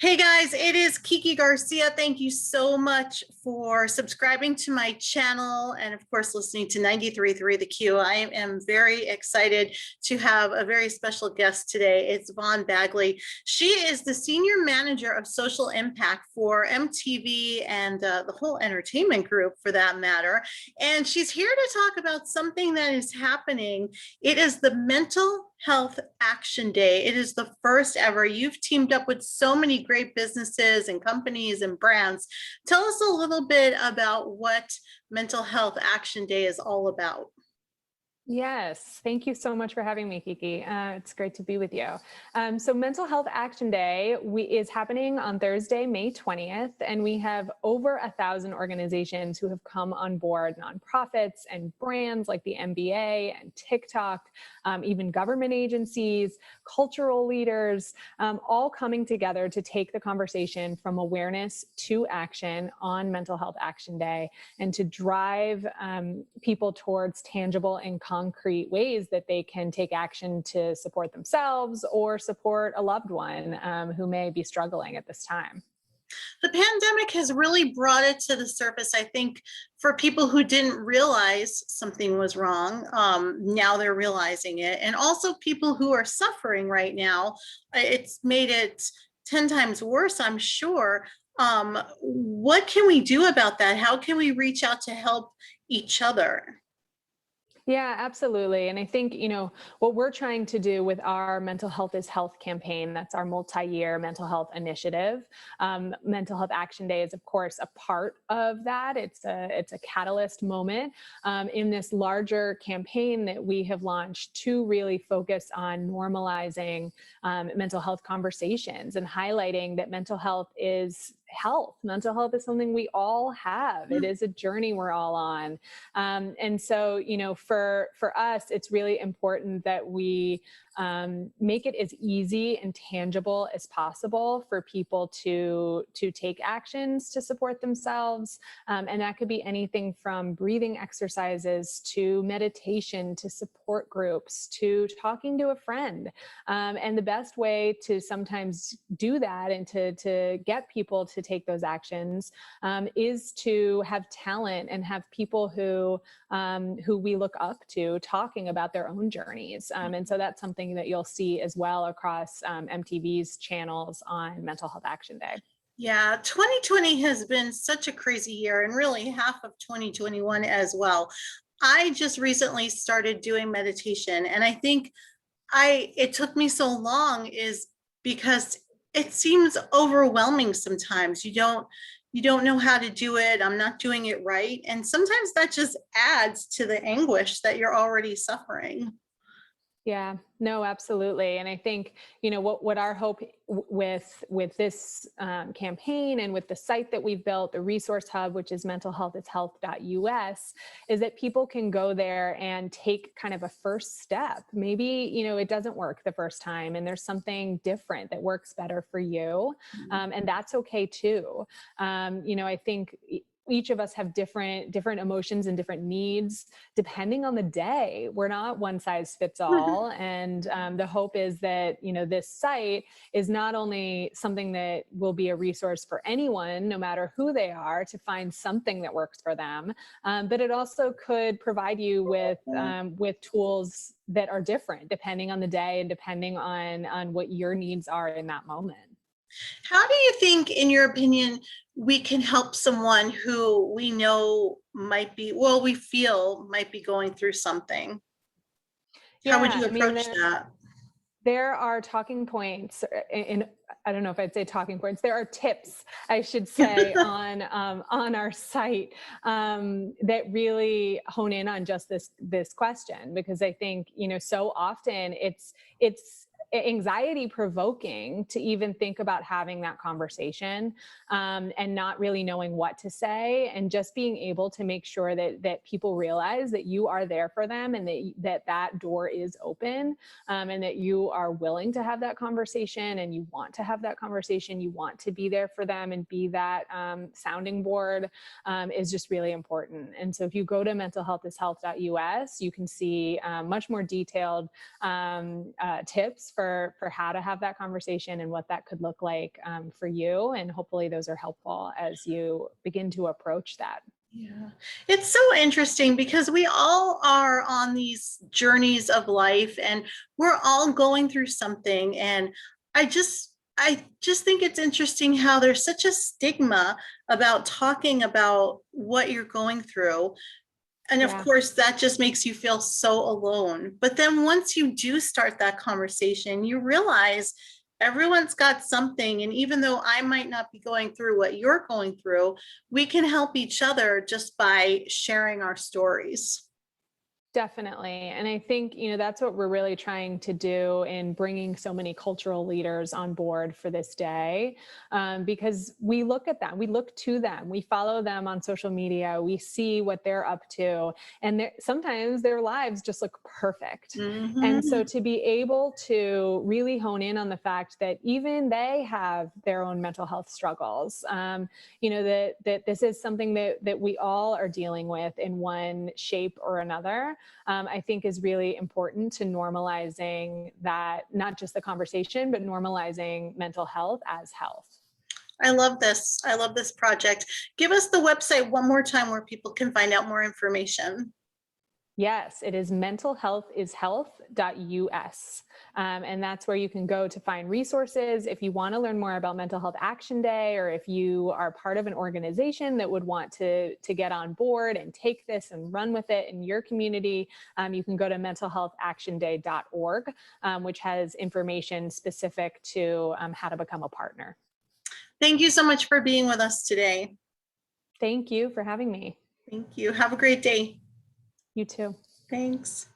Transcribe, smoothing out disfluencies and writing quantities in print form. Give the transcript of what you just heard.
Hey guys, it is Kiki Garcia. Thank you so much for subscribing to my channel and of course listening to 93.3 The Q. I am very excited to have a very special guest today. It's Vaughan Bagley. She is the Senior Manager of Social Impact for MTV and the whole entertainment group for that matter. And she's here to talk about something that is happening. It is the Mental Health Action Day. It is the first ever. You've teamed up with so many great businesses and companies and brands. Tell us a little bit about what Mental Health Action Day is all about. Yes, thank you so much for having me, Kiki. It's great to be with you. So Mental Health Action Day is happening on Thursday, May 20th, and we have over 1,000 organizations who have come on board, nonprofits and brands like the NBA and TikTok, even government agencies, cultural leaders, all coming together to take the conversation from awareness to action on Mental Health Action Day and to drive people towards tangible and concrete ways that they can take action to support themselves or support a loved one who may be struggling at this time. The pandemic has really brought it to the surface, I think, for people who didn't realize something was wrong. Now they're realizing it. And also people who are suffering right now. It's made it 10 times worse, I'm sure. What can we do about that? How can we reach out to help each other? Yeah, absolutely. And I think, what we're trying to do with our Mental Health is Health campaign, that's our multi-year mental health initiative. Mental Health Action Day is, of course, a part of that. It's a catalyst moment in this larger campaign that we have launched to really focus on normalizing mental health conversations and highlighting that mental health is health. Mental health is something we all have. It is a journey we're all on. And so, for us, it's really important that we make it as easy and tangible as possible for people to take actions to support themselves. And that could be anything from breathing exercises to meditation to support groups to talking to a friend. And the best way to sometimes do that and to get people to take those actions is to have talent and have people who we look up to talking about their own journeys. And so that's something that you'll see as well across MTV's channels on Mental Health Action Day. Yeah, 2020 has been such a crazy year, and really half of 2021 as well. I just recently started doing meditation, and I think it took me so long is because it seems overwhelming sometimes. You don't know how to do it. I'm not doing it right. And sometimes that just adds to the anguish that you're already suffering. Yeah, no, absolutely. And I think, what our hope with this campaign and with the site that we've built, the resource hub, which is mentalhealthishealth.us, is that people can go there and take kind of a first step. Maybe, it doesn't work the first time and there's something different that works better for you. And that's okay too. I think each of us have different emotions and different needs depending on the day. We're not one size fits all. And the hope is that, this site is not only something that will be a resource for anyone, no matter who they are, to find something that works for them, but it also could provide you with tools that are different depending on the day and depending on what your needs are in that moment. How do you think, in your opinion, we can help someone who we know might be, well, we feel might be going through something? How would Yeah, you I mean, approach that? there are talking points I don't know if I'd say talking points. There are tips, I should say, on our site that really hone in on just this question, because I think, so often it's anxiety provoking to even think about having that conversation and not really knowing what to say, and just being able to make sure that people realize that you are there for them and that door is open, and that you are willing to have that conversation and you want to have that conversation. You want to be there for them and be that sounding board is just really important. And so if you go to mentalhealthishealth.us, you can see much more detailed tips for how to have that conversation and what that could look like for you. And hopefully those are helpful as you begin to approach that. Yeah, it's so interesting because we all are on these journeys of life and we're all going through something. And I just think it's interesting how there's such a stigma about talking about what you're going through. And of Yeah. course, that just makes you feel so alone. But then once you do start that conversation, you realize everyone's got something. And even though I might not be going through what you're going through, we can help each other just by sharing our stories. Definitely. And I think, that's what we're really trying to do in bringing so many cultural leaders on board for this day. Because we look at them, we look to them, we follow them on social media, we see what they're up to, and sometimes their lives just look perfect. And so Mhm. to be able to really hone in on the fact that even they have their own mental health struggles, that this is something that we all are dealing with in one shape or another, I think is really important to normalizing that, not just the conversation, but normalizing mental health as health. I love this. I love this project. Give us the website one more time where people can find out more information. Yes, it is mentalhealthishealth.us. And that's where you can go to find resources. If you want to learn more about Mental Health Action Day, or if you are part of an organization that would want to get on board and take this and run with it in your community, you can go to mentalhealthactionday.org, which has information specific to how to become a partner. Thank you so much for being with us today. Thank you for having me. Thank you. Have a great day. You too. Thanks.